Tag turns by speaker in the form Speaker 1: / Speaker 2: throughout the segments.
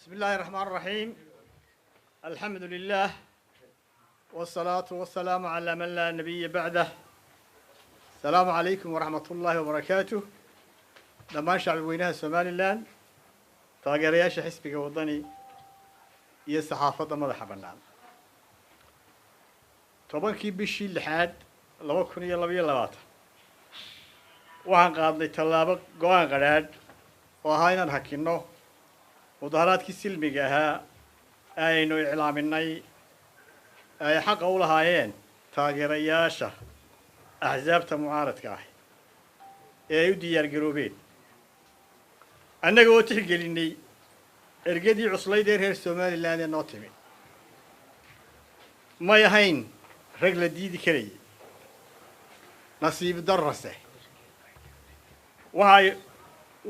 Speaker 1: بسم الله الرحمن الرحيم. الحمد لله والصلاة والسلام على من لا نبي بعده. السلام عليكم ورحمة الله وبركاته. دمان شعب وينها سوماليلاند taageerayaasha xisbiga wadani iyo saxaafadda madaxa bannaan tobankii bishii 6 2022 waxaan qaadnay tallaabo go'aan qadhaadh oo ahaa inaan hakinno mudaharaadkii silmiga ahaa aynu iclaaminay ay xaq u lahaayeen taageerayaasha axsaabta mucaaradka ah ee ay u diyaargaroobeen annaga oo tixgelinay ergadii cuslayd ee reer Somaliland ee noo timid may ahayn rag la diidi karayay nasiib darrase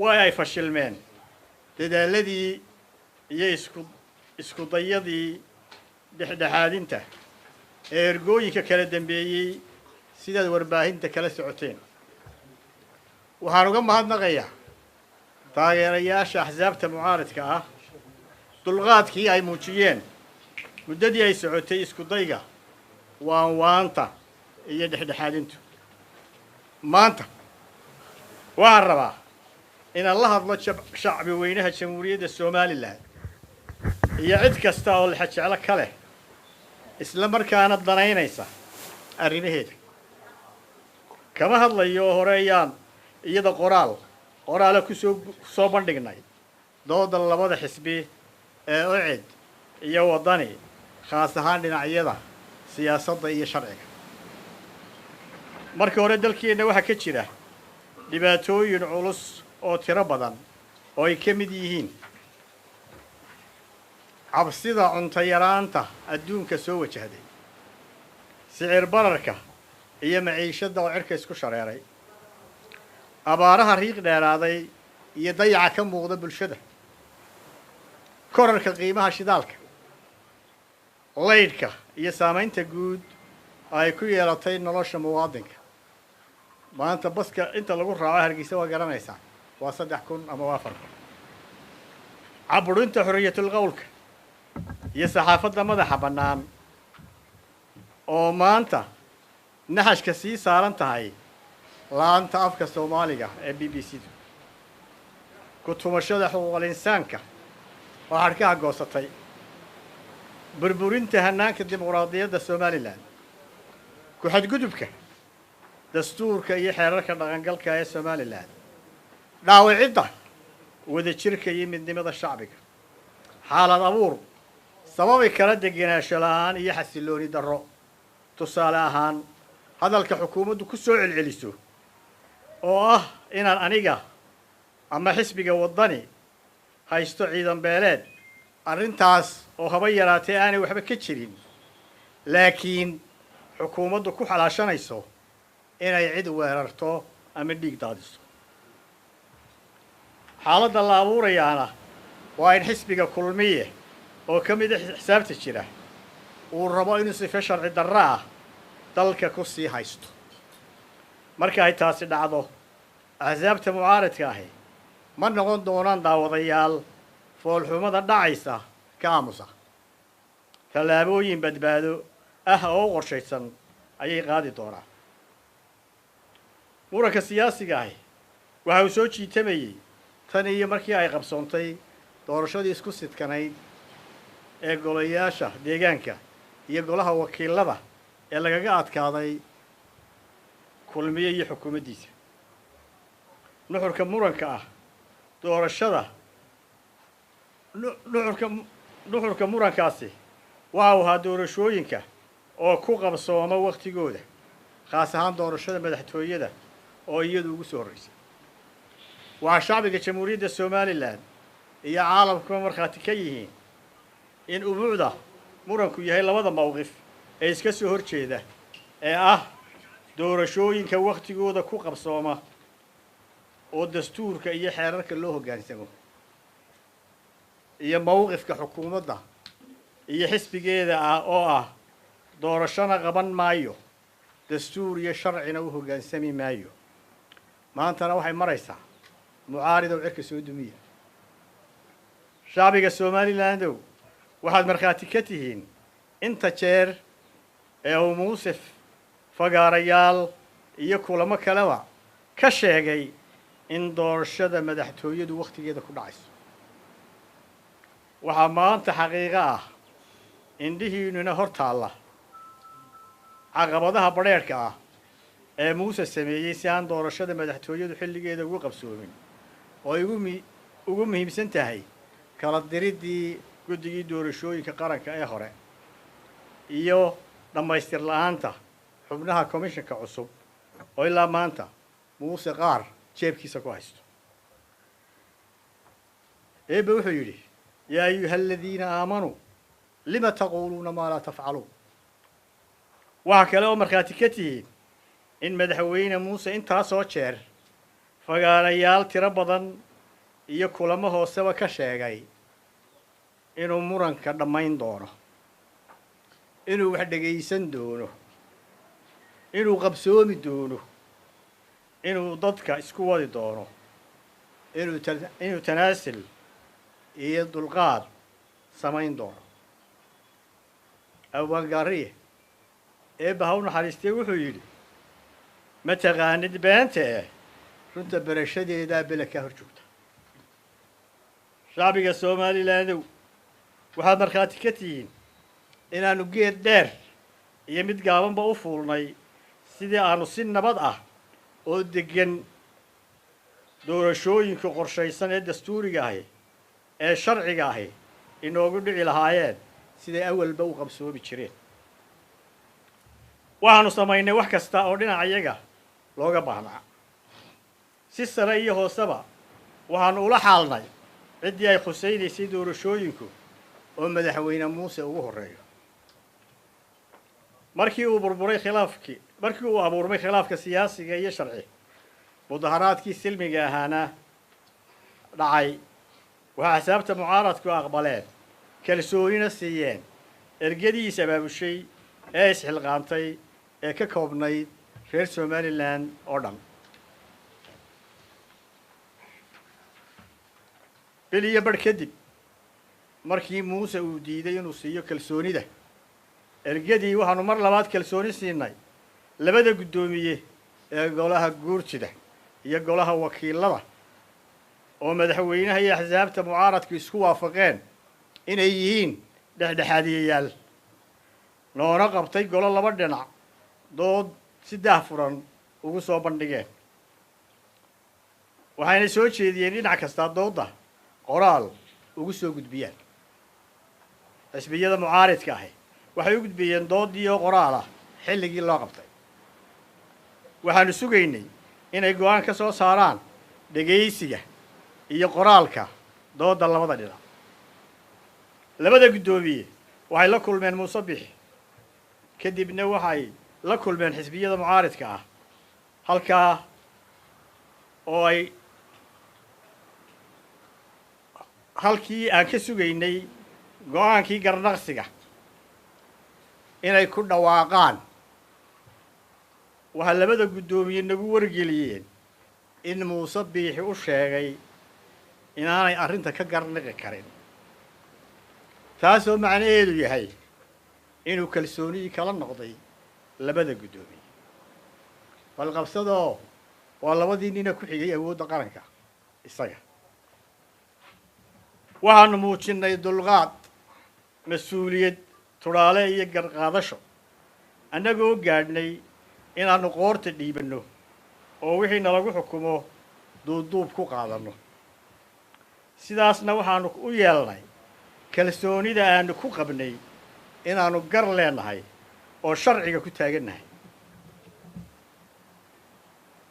Speaker 1: way ay fashilmeen dadaaladii iyo isku dayadii dhexdhexaadinta ee ergooyinka kala dambeeyey sidaad warbaahinta kala socoteen waxaan uga mahadnaqayaa taageerayaasha axsaabta mucaaradka ah dulqaadkii ay muujiyeen muddadii ay socotay isku dayga waanta iyo dhexdhexaadintu maanta waxaan rabaa inaan la hadlo shacbi weynaha jamhuuriyadda Somaliland iyo cid kasta oo la jecel ka leh isla markaana danaynaysa arrimaheeda kama hadlayo horeeyaan iyada qoraal ku soo bandhignay dooda labada xisbi ee ucid iyo wadani khaas ahaan dhinacyada siyaasadda iyo sharciga markii hore dalkeena waxa ka jira dhibaatooyin culus oo tiro badan oo ay ka mid yihiin cabsida cunto yaraanta adduunka soo wajahday sicir bararka iyo maciishada oo cirka isku shareeray abaaraha riiq dheeraaday iyo dayaca ka muuqda bulshada korarka qiimaha shidaalka leydhka iyo saamaynta guud ay ku yeelatay nolosha muwaadinka maanta baska inta lagu raaco Hargeysa waa garanaysaa waa 3,000 ama 4,000 caburinta xorriyatul qowlka iyo saxaafadda madaxa bannaan oo maanta naxashka sii saaran tahay laanta afka Soomaaliga ee BBC ku tumashada xuquuqul insaanka oo harkaha goosatay burburinta hanaanka dimuqraadiyadda Somaliland ku xadgudubka dastuurka iyo xeerarka dhaqangalka ee Somaliland dhaawacidda wadajirka iyo midnimada shacbiga xaalad abuur sababi kala degenaansho la'aan iyo xasilooni darro tusaale ahaan hadalka xukuumaddu ku soo celceliso oo ah inaan aniga ama xisbiga wadani haysto ciidan beeleed arrintaas oo haba yaraatee aanay waxba ka jirin laakiin xukuumaddu ku xalaashanayso inay cid weerarto ama dhiig daadiso xaaladda la abuurayaana waa in xisbiga kulmiye oo ka mid ah xisaabta jira uu rabo inuu sifa sharci darro ah dalka ku sii haysto marka ay taasi dhacdo axsaabta mucaaradka ahi ma noqon doonaan daawadayaal foolxumada dhacaysa ka aamusa tallaabooyin badbaado ah oo qorshaysan ayay qaadi doonaan muranka siyaasiga ahi waxa uu soo jiitamayay tan iyo markii ay qabsoontay doorashadii isku sidkanayd ee golayaasha deegaanka iyo golaha wakiilada ee lagaga adkaaday kulmiye iyo xukuumaddiisa nuxurka muranka ah doorashada nuxurka murankaasi waxa uu ahaa doorashooyinka oo ku qabsooma waqtigooda khaas ahaan doorashada madaxtooyada oo iyadu ugu soo horreysay waxaa shacbiga jamhuuriyadda Somaliland iyo caalamkuba markhaati ka yihiin in ubuucda muranku yahay labada mowqif ee iska soo horjeeda ee ah doorashooyinka waqtigooda ku qabsooma oo dastuurka iyo xeerarka loo hoggaansamo iyo mowqifka xukuumadda iyo xisbigeeda ah oo ah doorashana qaban maayo dastuur iyo sharcina u hoggaansami maayo maantana waxay maraysaa mucaaridow cirka soo dumiya shacbiga Somalilandow waxaad markhaati ka tihiin inta jeer ee uu muuse fagaarayaal iyo kulamo kaleba ka sheegay in doorashada madaxtooyadu waqtigeeda ku dhacayso waxaa maanta xaqiiqo ah indhihiinuna hor taalla caqabadaha badheerhka ah ee muuse sameeyey si aan doorashada madaxtooyadu xilligeeda ugu qabsoomin oo ay ugu muhiimsan tahay kala diriddii guddigii doorashooyinka qaranka ee hore iyo dhammaystir la'aanta xubnaha komishanka cusub oo ilaa maanta muuse qaar jeebkiisa ku haysto eebbe wuxuu yidhi yaa ayuha aladiina aamanuu lima taquuluuna maa laa tafcaluun waxaa kale oo markhaati ka tihiin in madaxweyne muuse intaasoo jeer fagaarayaal tiro badan iyo kulamo hooseba ka sheegay inuu muranka dhammayn doono inuu wax dhegaysan doono inuu qabsoomi doono inuu dadka isku wadi doono inuu tanaasul iyo dulqaad samayn doono abwaangaariye eebba ha u naxariistay wuxuu yidhi ma taqaanid beenta runta barashadeedaa bela kaa hor joogta shacbiga Somalilandow waxaad markhaati ka tihiin inaannu geed dheer iyo mid gaabanba u fuulnay sidii aanu si nabad ah oo deggan doorashooyinka qorshaysan ee dastuuriga ahi ee sharciga ahi inoogu dhici lahaayeen siday awalba u qabsoomi jireen waxaanu samaynay wax kasta oo dhinacayaga looga baahnaa si sare iyo hooseba waxaanu ula xaalnay ciddii ay khusaynaysay doorashooyinku oo madaxweyne muuse ugu horreeyo markii uu abuurmay khilaafka siyaasiga iyo sharci mudaharaadkii silmiga ahaana dhacay waxaa xisaabta mucaaradku aqbaleen kalsoonina siiyeen ergadii is abaabushay ee isxilqaantay ee ka koobnayd reer Somaliland oo dhan bil iyo badh kadib markii muuse uu diiday inuu siiyo kalsoonida ergadii waxaanu mar labaad kalsooni siinay labada guddoomiye ee golaha guurtida iyo golaha wakiilada oo madaxweynaha iyo axsaabta mucaaradku isku waafaqeen inay yihiin dhexdhexaadiyayaal noona qabtay golo laba dhinac dood si daahfuran ugu soo bandhigeen waxayna soo jeediyeen dhinac kastaa doodda qoraal ugu soo gudbiyaan xisbiyada mucaaridka ahi waxay u gudbiyeen doodii oo qoraal ah xilligii loo qabtay waxaanu sugaynay inay go'aan ka soo saaraan dhegaysiga iyo qoraalka doodda labada dhinac labada guddoomiye waxay la kulmeen muuse bixi kadibna waxay la kulmeen xisbiyada mucaaridka ah halkaa oo ay halkii aan ka sugaynay go'aankii garnaqsiga inay ku dhawaaqaan waxaa labada guddoomiye nagu wargeliyeen in muuse biixi u sheegay inaanay arrinta ka garnaqi karin taasoo macnaheedu yahay inuu kalsoonidii kala noqday labada guddoomiye balqabsadoo waa labadii nina ku xigay awoodda qaranka isaga waxaanu muujinnay dulqaad mas-uuliyad tudhaale iyo garqaadasho annagoo gaadhnay inaannu qoorta dhiibanno oo wixii nalagu xukumo duubduub ku qaadanno sidaasna waxaanu u yeelnay kalsoonida aanu ku qabnay inaannu gar leenahay oo sharciga ku taagannahay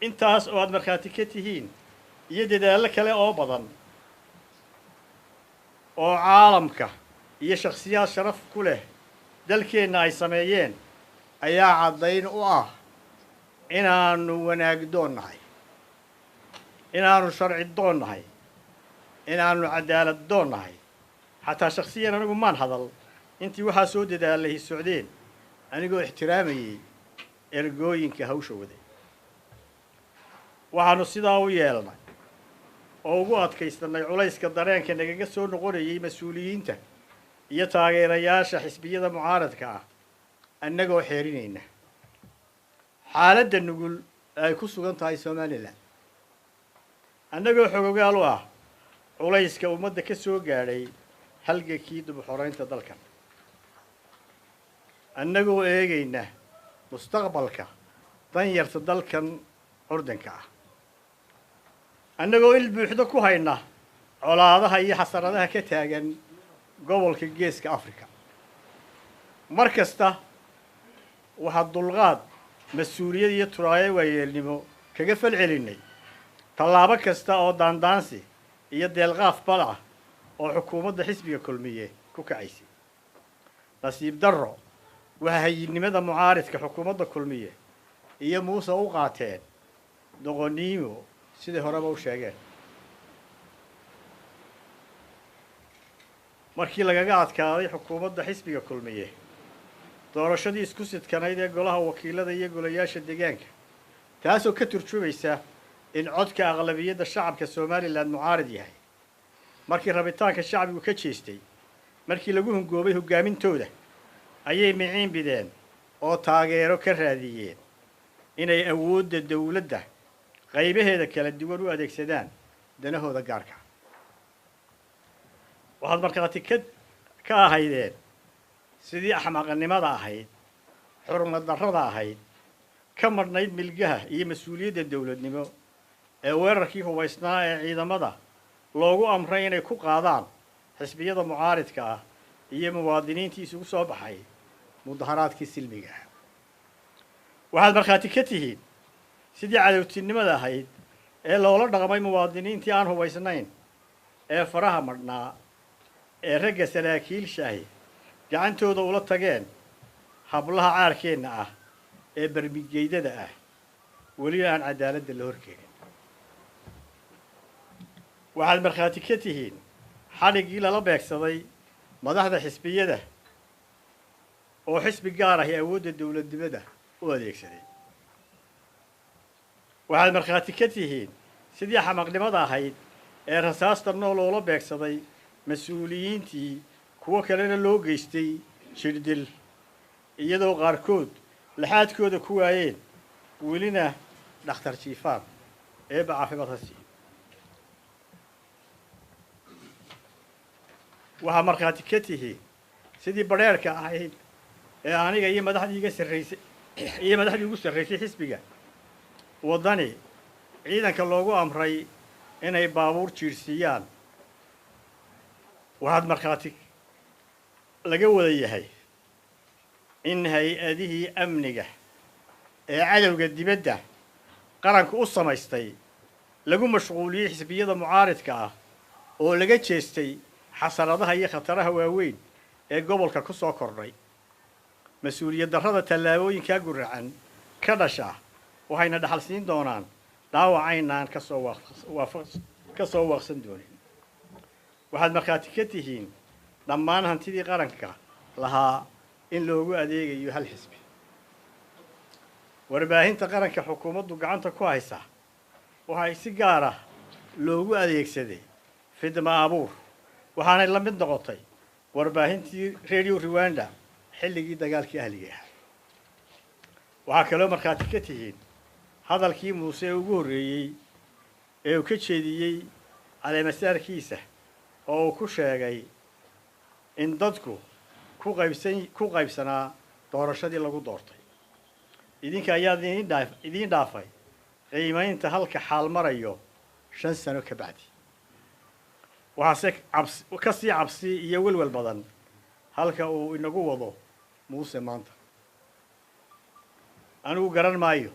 Speaker 1: intaas oo aad markhaati ka tihiin iyo dadaallo kale oo badan oo caalamka iyo shakhsiyaad sharaf ku leh dalkeenna ay sameeyeen ayaa caddayn u ah inaannu wanaag doon nahay inaannu sharci doon nahay inaannu cadaalad doon nahay xataa shakhsiyan anigu maan hadal intii waxaa soo dadaalay socdeen anigoo ixtiraamayay ergooyinka hawsha waday waxaanu sidaa u yeelnay oo ugu adkaysanay culayska dareenka nagaga soo noqonayay mas-uuliyiinta iyo taageerayaasha xisbiyada mucaaradka ah annagoo xeerinayna xaaladda nugul ay ku sugan tahay Somaliland annagoo xogogaal u ah culayska ummadda ka soo gaadhay halgankii dib u xoreynta dalkan annagoo eegayna mustaqbalka danyarta dalkan ordanka ah annagoo il buuxda ku hayna colaadaha iyo xasaradaha ka taagan gobolka geeska Afrika mar kasta waxaa dulqaad mas-uuliyad iyo turaayo waayeelnimo kaga falcelinay tallaabo kasta oo daandaansi iyo deelqaaf bal ah oo xukuumadda xisbiga kulmiye ku kacaysay nasiib darro waxa hay'adnimada mucaaridka xukuumadda kulmiye iyo muuse u qaateen doqoniimo sidii horeba u sheegeen markii lagaga adkaaday xukuumadda xisbiga kulmiye doorashadii isku sidkanayd ee golaha wakiilada iyo golayaasha deegaanka taasoo ka turjumaysa in codka aqlabiyadda shacabka Somaliland mucaarid yahay markii rabitaanka shacbigu ka jeestay markii lagu hungoobay hogaamintooda ayay miciin bideen oo taageero ka raadiyeen inay awoodda dawladda qaybaheeda kala duwan u adeegsadaan danahooda gaarka waxaad markaati ka ahaydeen sidii axmaqnimada ahayd xurmad darrada ahayd ka marnayd milgaha iyo mas-uuliyadda dawladnimo ee weerarkii hubaysnaa ee ciidamada loogu amray inay ku qaadaan xisbiyada mucaaridka ah iyo muwaadiniintii isugu soo baxay mudaharaadkii silmiga ah waxaad markhaati ka tihiin sidii cadowtinimada ahayd ee loola dhaqmay muwaadiniintii aan hubaysnayn ee faraha marhnaa ee ragga saraakiilshaahi gacantooda ula tageen hablaha caarkeenna ah ee barmigeydada ah weliba aan cadaaladda la horkeenin waxaad markhaati ka tihiin xadhiggii lala beegsaday madaxda xisbiyada oo xisbi gaar ahi awoodda dawladnimada u adeegsaday waxaad markhaati ka tihiin sidii xamaqnimada ahayd ee rasaasta nool loola beegsaday mas-uuliyiintii kuwo kalena loo geystay jirdil iyadoo qaarkood laxaadkooda ku waayeen welina dhakhtar jiifaan eeba caafimaad ha siiyo waxaa markhaati ka tihiin sidii badheerhka ahayd ee aniga iyo madaxdii ugu sarraysay xisbiga waddani ciidanka loogu amray inay baabuur jiirsiiyaan waxaad markhaati laga wada yahay in hay-adihii amniga ee cadowga dibadda qaranku u samaystay lagu mashquuliyey xisbiyada mucaaridka ah oo laga jeestay xasaradaha iyo khataraha waaweyn ee gobolka ku soo kordhay mas-uuliyad darrada tallaabooyinkaa guracan ka dhasha waxayna dhaxal siin doonaan dhaawacaynaan ka soo waaqsan doonin waxaad markhaati ka tihiin dhammaan hantidii qaranka lahaa in loogu adeegayo hal xisbi warbaahinta qaranka xukuumaddu gacanta ku haysa waxay si gaar ah loogu adeegsaday fidma abuur waxaanay la mid noqotay warbaahintii Radio Rwanda xilligii dagaalkii ahliga ah waxaa kaloo markhaati ka tihiin hadalkii muuse ugu horreeyey ee uu ka jeediyey caleemasaarkiisa oo uu ku sheegay in dadku ku qaybsanaa doorashadii lagu doortay idinka ayaa idiin dhaafay qiimaynta halka xaal marayo 5 sano ka bacdi waxaase ka sii cabsi iyo welwel badan halka uu inagu wado muuse maanta anigu garan maayo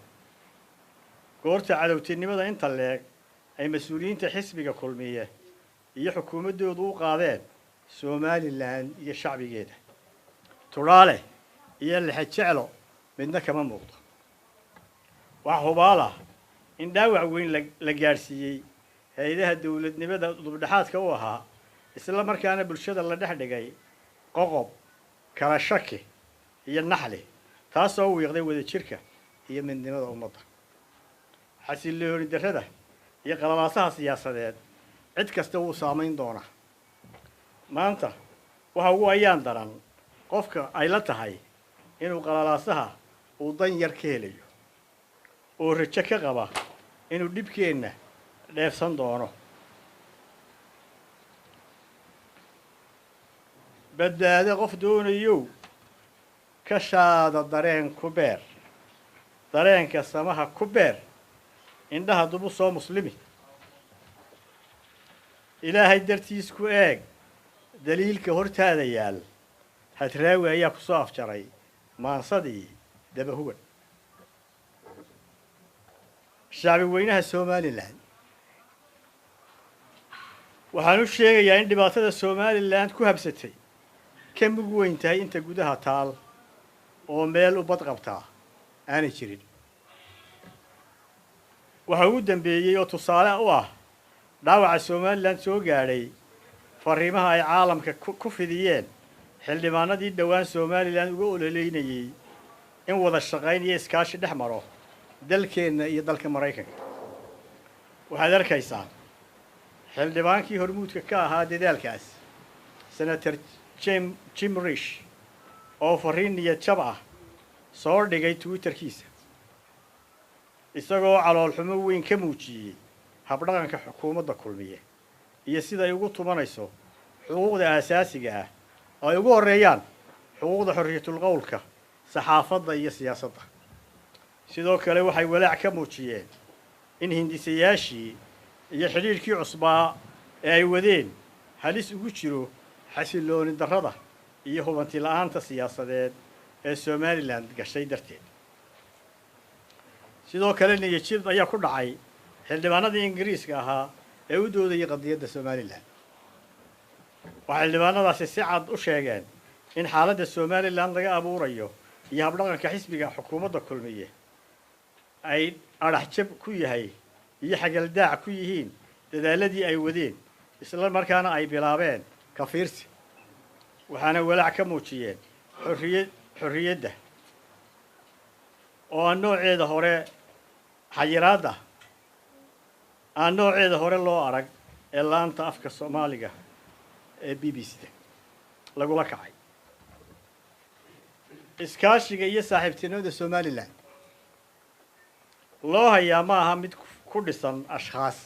Speaker 1: goorta cadowtinimada inta leeg ay mas-uuliyiinta xisbiga kulmiye iyo xukuumaddoodu u qaadeen Somaliland iyo shacbigeeda turaale iyo lixajeclo midna kama muuqdo waxa hubaala in dhaawac weyn la gaarsiiyey hay'adaha dawladnimada dubdhaxaadka u ahaa isla markaana bulshada la dhex dhigay qoqob kala shaki iyo naxli taasoo wiiqday wada jirka iyo midnimada ummadda xasilooni darrada iyo qalalaasaha siyaasadeed cid kasta wuu saamayn doonaa maanta waxa ugu ayaan daran qofka ay la tahay inuu qalalaasaha uu dan yar ka helayo oo rajo ka qaba inuu dhibkeenna dheefsan doono badbaado qof doonayow ka shaada dareen ku beer dareenka samaha ku beer indhaha dubu soo muslimi ilaahay dartiis ku eeg daliilka hortaada yaal hadraawi ayaa ku soo afjaray maansadii dabahugan shacbi weynaha somalilan waxaan u sheegayaa in dhibaatada somalilan ku habsatay ka mug weyn tahay inta gudaha taal oo meel u bad qabtaa aanay jirin waxa ugu dambeeyey oo tusaale u ah dhaawaca somalilan soo gaadhay fariimaha ay caalamka ku fidiyeen xildhibaanadii dhowaan somalilan uga ololeynayay in wada shaqayn iyo iskaashi dhex maro dalkeenna iyo dalka maraykanka waxaad arkaysaa xildhibaankii hormuudka ka ahaa dadaalkaas senator jim rish oo fariin niyad jab ah soo dhigay twitterkiisa isagoo caloolxumo weyn ka muujiyey habdhaqanka xukuumadda kulmiye iyo sida ay ugu tumanayso xuquuqda aasaasiga ah oo ay ugu horreeyaan xuquuqda xorriyatul qowlka saxaafadda iyo siyaasadda sidoo kale waxay walaac ka muujiyeen in hindisayaashii iyo xidhiidhkii cusbaa ee ay wadeen halis ugu jiro xasilooni darrada iyo hubanti la'aanta siyaasadeed ee somalilan gashay darteed sidoo kale niyadjab ayaa ku dhacay xildhibaanadii ingiriiska ahaa ee u doodayay qadiyadda somalilan waxay xildhibaanadaasi si cad u sheegeen in xaaladda somalilan laga abuurayo iyo habdhaqanka xisbiga xukuumadda kulmiye ay adhaxjab ku yahay iyo xagaldaac ku yihiin dadaaladii ay wadeen isla markaana ay bilaabeen kafiirsi waxaana walaac ka muujiyeen xorriyadda oo aan nooceeda hore xayiraadda aan nooceeda hore loo arag ee laanta afka soomaaliga ee b b c-da lagula kacay iskaashiga iyo saaxiibtinimada somalilan loo hayaa ma aha mid ku dhisan ashkhaas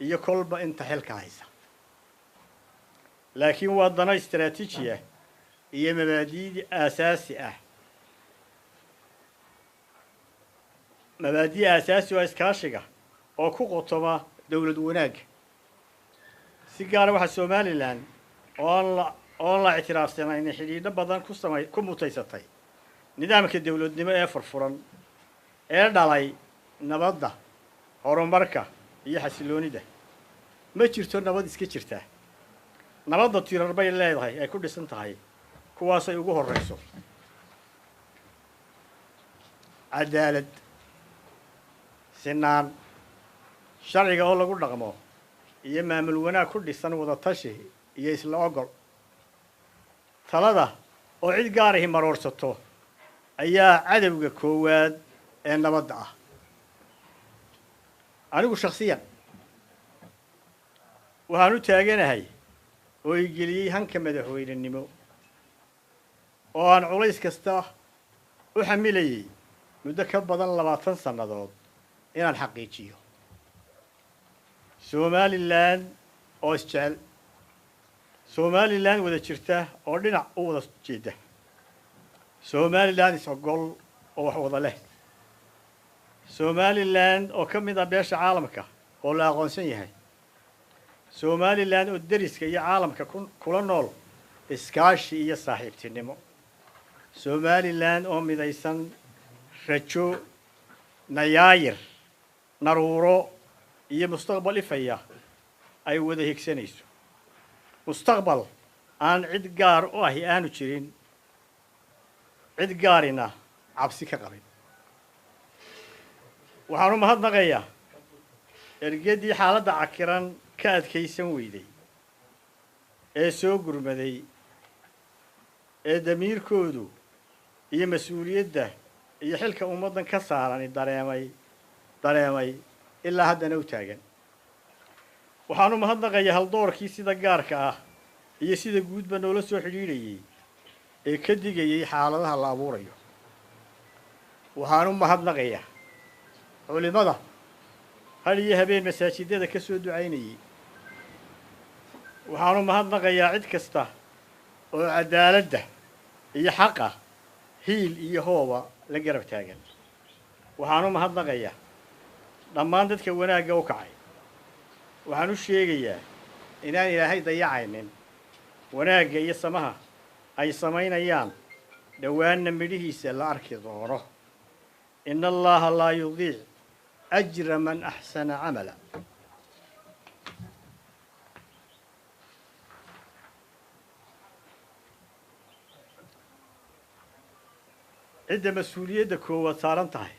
Speaker 1: iyo kolba inta xilka haysa laakiin waa dano istaraatiiji ah iyo mabaadi'da aasaasi ah mabaadi' aasaasi oo iskaashiga oo ku qotoma dawlad wanaagga si gaara waxaa somalilan oon la ictiraafsanayn xidhiidho badan ku mutaysatay nidaamka dawladnimo ee furfuran ee dhalay nabadda horumarka iyo xasiloonida ma jirto nabad iska jirta nabadda tirar bay leedahay ay ku dhisan tahay kuwaasay ugu horreyso cadaalad sinaan sharciga oo lagu dhaqmo iyo maamul wanaag ku dhisan wada tashi iyo isla ogol talada oo cid gaarahi maroorsato ayaa cadowga koowaad ee nabadda ah anigu shakhsiyan waxaan u taaganahay oo i geliyey hanka madaxweynenimo oo aan culays kasta u xamilayay muddo ka badan 20 sannadood inaan xaqiijiyo somalilan oo isjecel somalilan wada jirta oo dhinac u wada jeeda somalilan is-ogol oo wax wada leh somalilan oo ka mid ah beesha caalamka oo la aqoonsan yahay somalilan oo deriska iyo caalamka kula nool iskaashi iyo saaxiibtinimo somalilan oo midaysan rajo nayaayir naruuro iyo mustaqbal ifaya ay wada higsanayso mustaqbal aan cid gaar u ahi aanu jirin cid gaarina cabsi ka qabin waxaan u mahadnaqayaa ergadii xaaladda cakiran ka adkaysan weyday ee soo gurmaday ee damiirkoodu iyo mas-uuliyadda iyo xilka ummaddan ka saarani dareemay ilaa haddana u taagan waxaanu mahadnaqayaa haldoorkii sida gaarka ah iyo sida guudba noola soo xidhiidhayay ee ka digayay xaaladaha la abuurayo. waxaanu mahadnaqayaa culimada hal iyo habeen masaajidada ka soo ducaynayay. waxaanu mahadnaqayaa cid kasta oo cadaaladda iyo xaqa hiil iyo hooba la garab taagan. waxaanu mahadnaqayaa dhammaan dadka wanaagga u kacay. waxaan u sheegayaa inaan ilaahay dayacaynin wanaagga iyo samaha ay samaynayaan, dhowaanna midhihiisa la arki doono. in allaha laa yudiic ajra man axsana camala. cidda mas-uuliyadda koowaad saaran tahay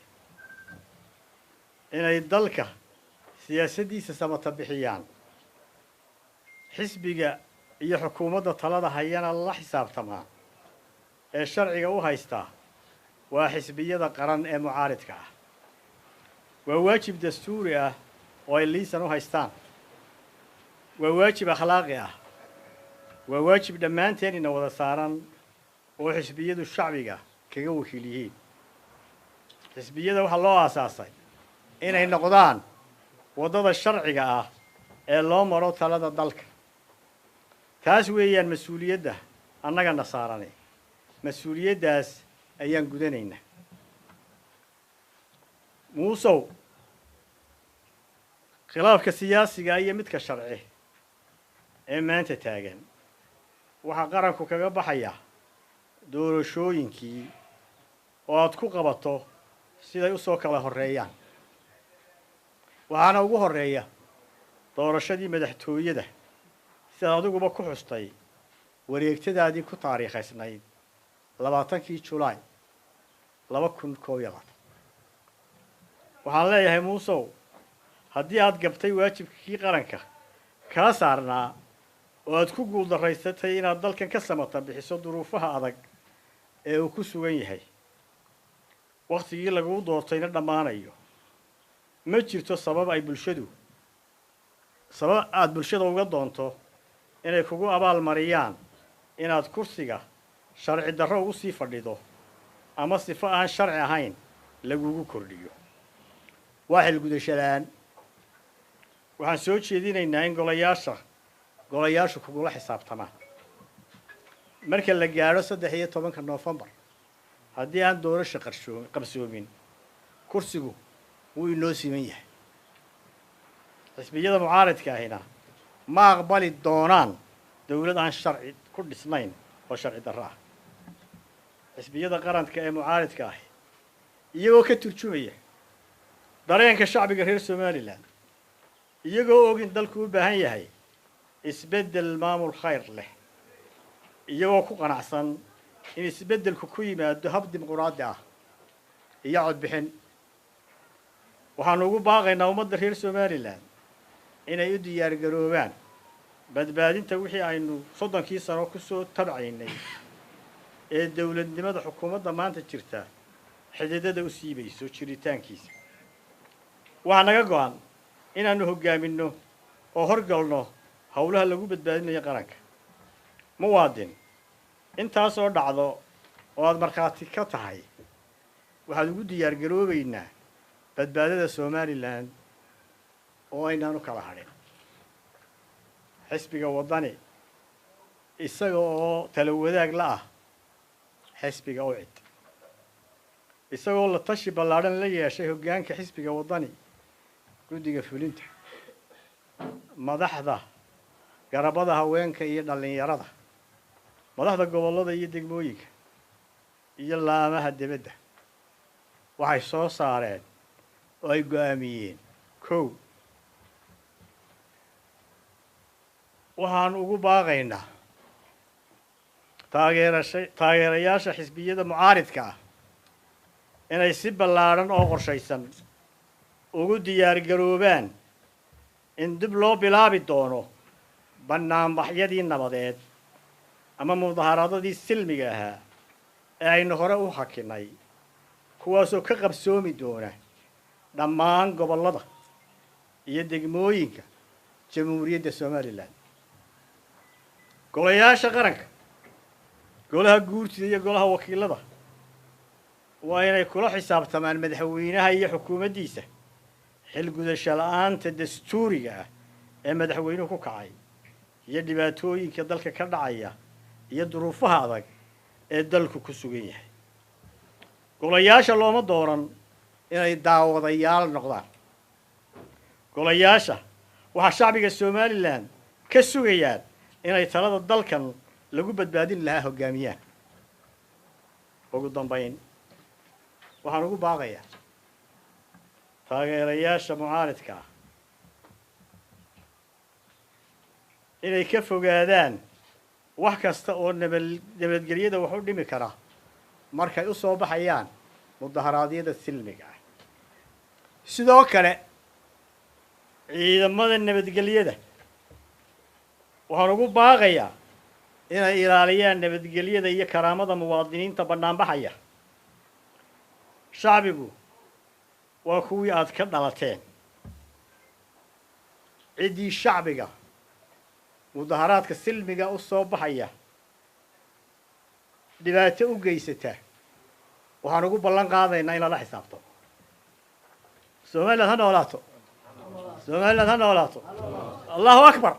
Speaker 1: inay dalka siyaasaddiisa samata bixiyaan, xisbiga iyo xukuumadda talada hayana la xisaabtamaa ee sharciga u haystaa waa xisbiyada qaran ee mucaaridka ah. waa waajib dastuuri ah oo ay liisan u haystaan. waa waajib akhlaaqi ah. waa waajib dhammaanteen ina wada saaran oo xisbiyadu shacbiga kaga wakiil yihiin. xisbiyada waxaa loo aasaasay inay noqdaan waddada sharciga ah ee loo maro talada dalka. taas weeyaan mas-uuliyadda annagana saarane. mas-uuliyaddaas ayaan gudanaynaa. muusow, khilaafka siyaasiga iyo midka sharci ee maanta taagan waxaa qaranku kaga baxaya doorashooyinkii oo aad ku qabato siday u soo kala horreeyaan. waxaana ugu horreeya doorashadii madaxtooyada sidaad adiguba ku xustay wareegtadaadii ku taariikhaysnayd 20 Julaay 2011. waxaan leeyahay muusow, haddii aad gabtay waajibkii qaranka kaa saarnaa oo aad ku guuldarraysatay inaad dalkan ka samata bixiso duruufaha adag ee uu ku sugan yahay, wakhtigii laguu doortayna dhammaanayo, ma jirto sabab aad bulshada uga doonto inay kugu abaal mariyaan inaad kursiga sharci darro ugu sii fadhido ama sifo aan sharci ahayn lagugu kordhiyo. waa xilgudashalaan. waxaan soo jeedinaynaa in golayaashu kugula xisaabtamaan marka la gaadho 13 Noofembar. haddii aan doorasho qabsoomin, kursigu wuu inoo siman yahay. xisbiyada mucaaridka ahina ma aqbali doonaan dowlad aan sharci ku dhisnayn oo sharci darro ah. xisbiyada qaranka ee mucaaridka ahi iyagoo ka turjumaya dareenka shacbiga reer Somaliland, iyagoo og in dalku u baahan yahay isbeddel maamul khayr leh, iyagoo ku qanacsan in isbeddelku ku yimaado hab dimuqraadi ah iyo codbixin, waxaanu ugu baaqaynaa ummadda reer Somaliland inay u diyaargaroobaan badbaadinta wixii aynu 30 sano ku soo tabcaynay ee dowladnimada xukuumadda maanta jirta xididada u siibayso jiritaankiisa. waxaa naga go'an inaanu hoggaaminno oo horgalno howlaha lagu badbaadinayo qaranka. muwaadin, intaasoo dhacdo oo aad markhaati ka tahay, waxaad ugu diyaargaroobaynaa badbaadada Somaliland oo aynaanu kala hadhin. xisbiga waddani isaga oo talo wadaag la ah xisbiga u cid, isagoo la tashi ballaadhan la yeeshay hoggaanka xisbiga waddani, guddiga fulinta, madaxda garabada haweenka iyo dhallinyarada, madaxda gobollada iyo degmooyinka iyo laamaha dibadda, waxay soo saareen oo ay go'aamiyeen: 1. waxaan ugu baaqaynaa taageerayaasha xisbiyada mucaaridka ah inay si ballaadhan oo qorshaysan ugu diyaargaroobaan in dib loo bilaabi doono bannaanbaxyadii nabadeed ama mudaharaadadii silmiga ahaa ee aynu hore u hakinay, kuwaasoo ka qabsoomi doona dhammaan gobollada iyo degmooyinka jamhuuriyadda somalilan golayaasha qaranka golaha guurtida iyo golaha wakiilada waa inay kula xisaabtamaan madaxweynaha iyo xukuumaddiisa xil gudasho la'aanta dastuuriga ah ee madaxweynuhu ku kacay iyo dhibaatooyinka dalka ka dhacaya iyo duruufaha adag ee dalku ku sugan yahay golayaasha looma dooran inay daawadayaal noqdaan golayaasha waxaa shacbiga somalilan ka sugayaan inay talada dalkan lagu badbaadin lahaa hoggaamiyaan ugu dambayn waxaan ugu baaqayaa taageerayaasha mucaaridka ah inay ka fogaadaan wax kasta oo nabadgelyada wax u dhimi kara markay u soo baxayaan mudaharaadyada silmiga ah sidoo kale ciidamada nabadgelyada waxaan ugu baaqayaa inay ilaaliyaan nabadgelyada iyo karaamada muwaadiniinta bannaanbaxaya shacbigu waa kuwii aad ka dhalateen ciddii shacbiga mudaharaadka silmiga u soo baxaya dhibaato u geysata waxaan ugu ballan qaadaynaa in lala xisaabto somaliland ha noolaato somaliland ha noolaato allahu akbar